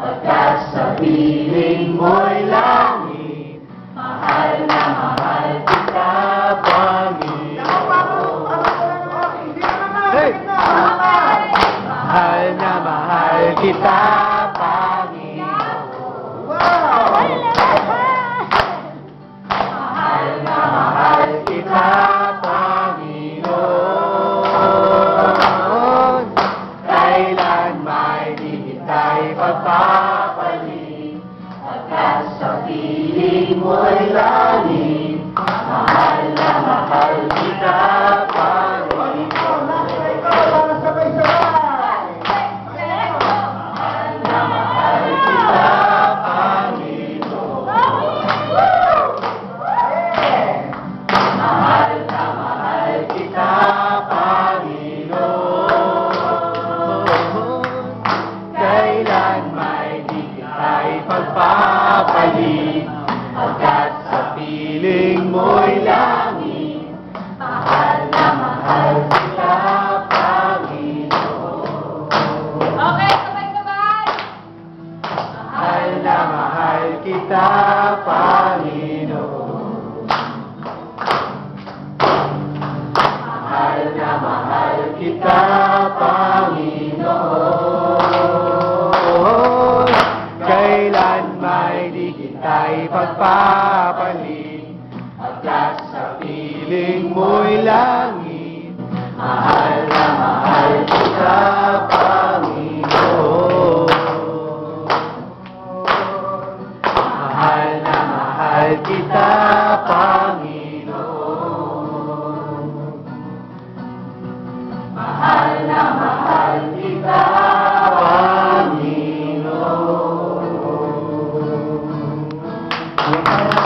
Pagkat sa piling mo'y langit, mahal na mahal kita, Panginoon. Hey! Mahal na mahal kita, Panginoon. Mahal na mahal kita, Panginoon. Kailan may di kita'y pagpapalit, Pagkat sa piling mo'y langit, mahal na mahal kita, Panginoon. Mahal na mahal kita, Panginoon. Mahal na mahal kita, Panginoon. kailan may di kita'y pagpapalit, Pagkat sa piling mo'y langit, mahal na mahal kita, Panginoon. Okay, sabay-sabay. mahal na mahal kita, Panginoon. Mahal na mahal kita, Panginoon. Kailan may di kita'y pagpapalit, Pagkat sa piling mo'y langit, mahal na mahal kita, Panginoon. mahal na mahal kita, Panginoon. Mahal na mahal